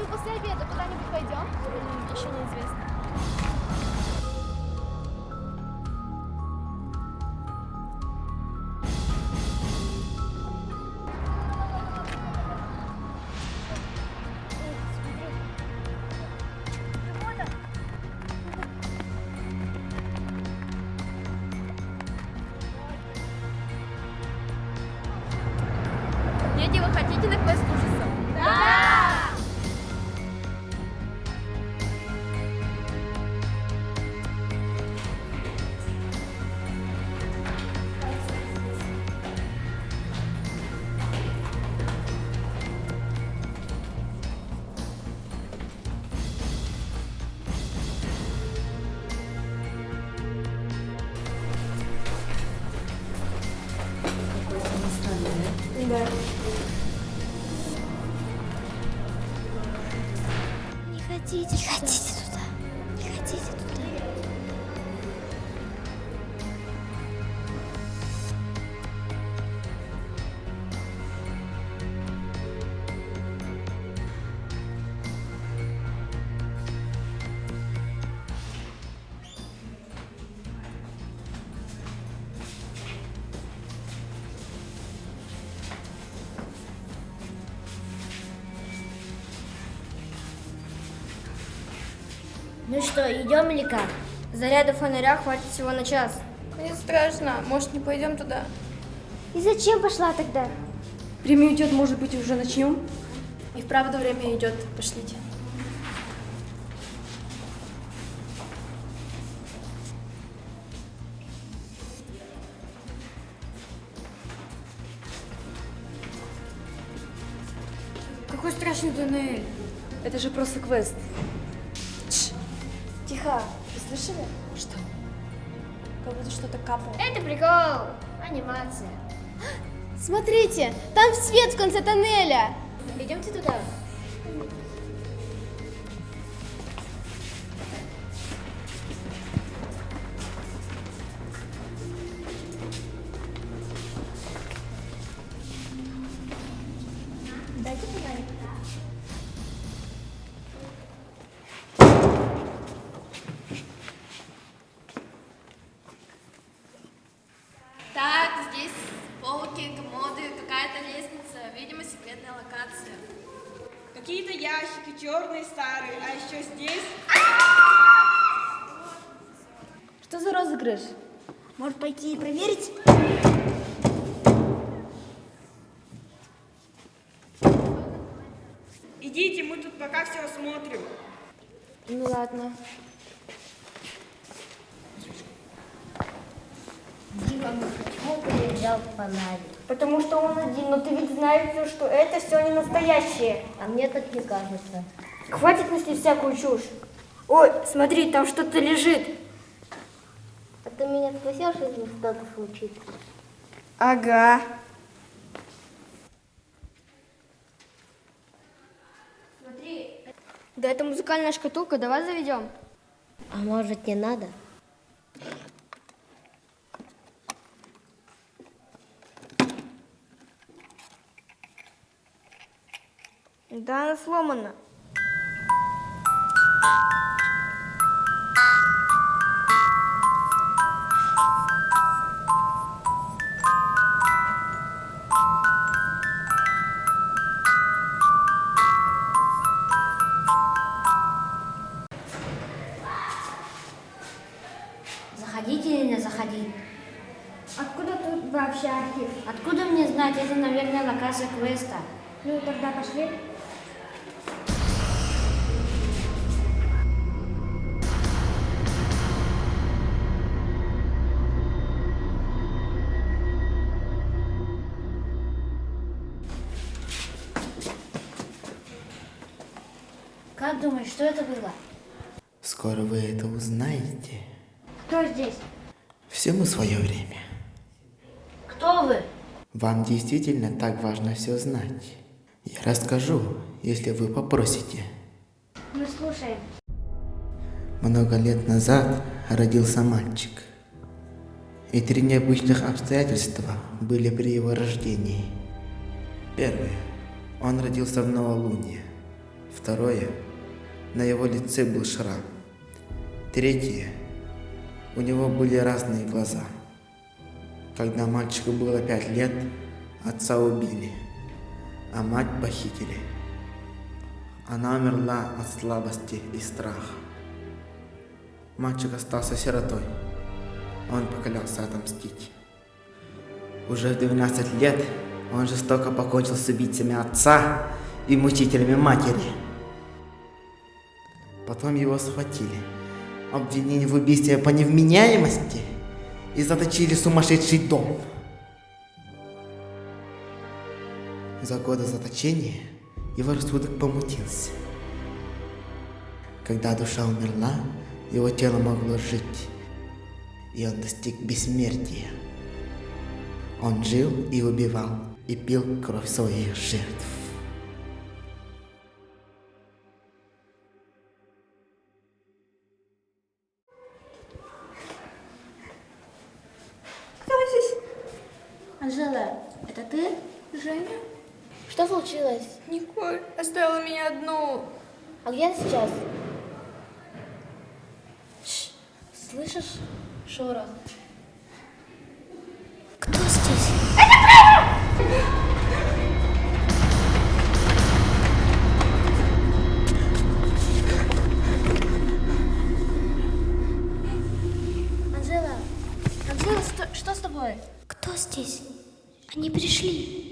после обеда куда-нибудь пойдем? Еще неизвестно. Дети, вы хотите на квест ужасов? Да! Да. Не хотите туда. Не хотите туда. Ну что, идем или как? Заряда фонаря хватит всего на час. Мне страшно. Может, не пойдем туда? И зачем пошла тогда? Время идет, может быть, уже начнем? И вправду время идет. Пошлите. Какой страшный туннель. Это же просто квест. Тихо. Вы слышали? Что? Как будто что-то капало. Это прикол. Анимация. Смотрите, там свет в конце тоннеля. Идемте туда. Дайте фонарик. Так, здесь полки, комоды, какая-то лестница. Видимо, секретная локация. Какие-то ящики, черные, старые, а еще здесь... Что за розыгрыш? Может пойти и проверить? Идите, мы тут пока все осмотрим. Ну ладно. Дима, ну почему ты не взял фонарик? Потому что он один, но ты ведь знаешь, что это все не настоящее. А мне так не кажется. Хватит нести всякую чушь. Ой, смотри, там что-то лежит. А ты меня спасешь, если что-то случится? Ага. Смотри. Да это музыкальная шкатулка, давай заведем. А может, не надо? Да, она сломана. Заходить или не заходить? Откуда тут вообще архив? Откуда мне знать? Это, наверное, локация квеста. Ну, тогда пошли. Как думаешь, что это было? Скоро вы это узнаете. Кто здесь? Всему свое время. Кто вы? Вам действительно так важно все знать. Я расскажу, если вы попросите. Мы слушаем. Много лет назад родился мальчик. И 3 необычных обстоятельства были при его рождении. Первое. Он родился в новолуние. Второе, на его лице был шрам. Третье, у него были разные глаза. Когда мальчику было 5 лет, отца убили, а мать похитили. Она умерла от слабости и страха. Мальчик остался сиротой. Он поклялся отомстить. Уже в 12 лет он жестоко покончил с убийцами отца и мучителями матери. Потом его схватили, обвинили в убийстве по невменяемости и заточили в сумасшедший дом. За годы заточения его рассудок помутился. Когда душа умерла, его тело могло жить, и он достиг бессмертия. Он жил и убивал, и пил кровь своих жертв. Анжела, это ты? Женя? Что случилось? Николь оставила меня одну. А где ты сейчас? Слышишь шорох? Кто здесь? Анжела, что с тобой? Кто здесь? Они пришли.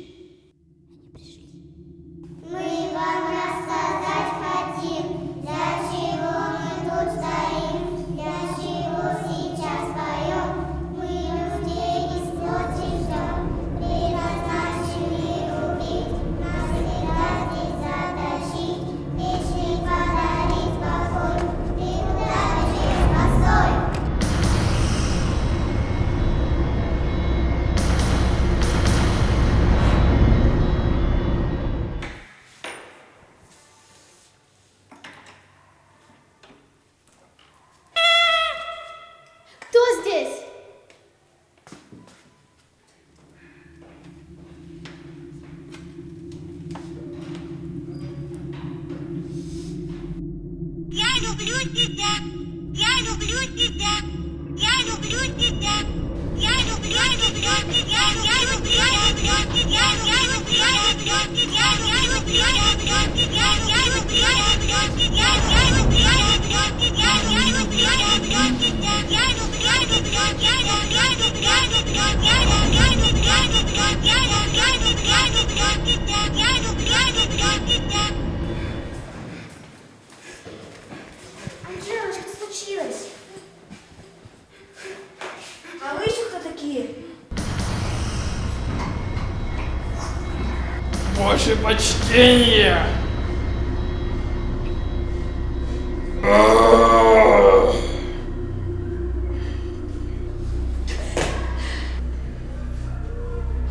Кто здесь? Я люблю тебя, я люблю тебя, я люблю тебя, я люблю тебя, я люблю тебя, я люблю тебя, я люблю тебя, я люблю тебя, я люблю тебя, я люблю тебя, я люблю тебя, я Анжела, что случилось? А вы еще кто такие? Ваше почтение!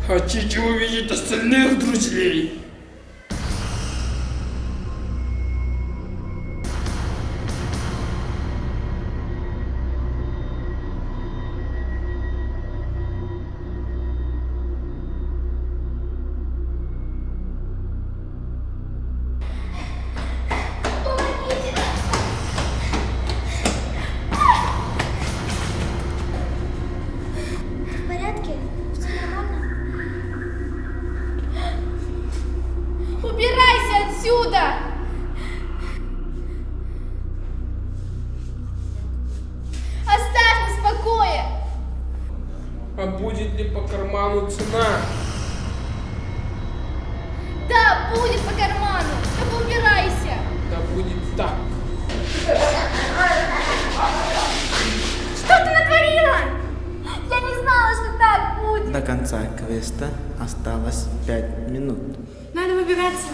Хотите увидеть остальных друзей? В порядке? Все нормально? Убирайся отсюда! Оставь нас в покое! А будет ли по карману цена? Да, будет по карману! Только убирайся! Да будет так. Что ты натворила? Я не знала, что так будет! До конца квеста осталось 5 минут. Надо выбираться.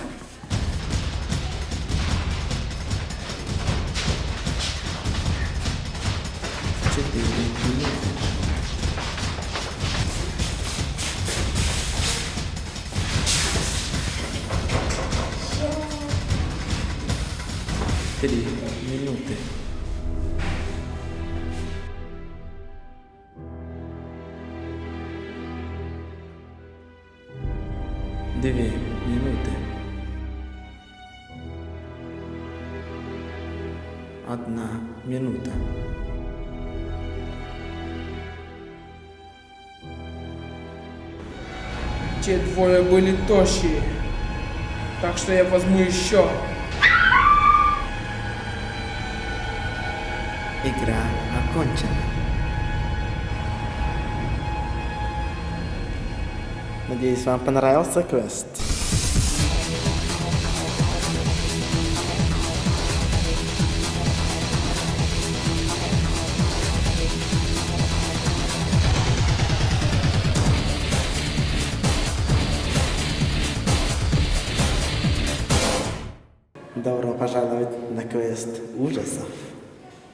Четыре минуты. Три минуты. 2 минуты. 1 минута. Те двое были тощие, так что я возьму еще. Игра окончена. Надеюсь, вам понравился квест.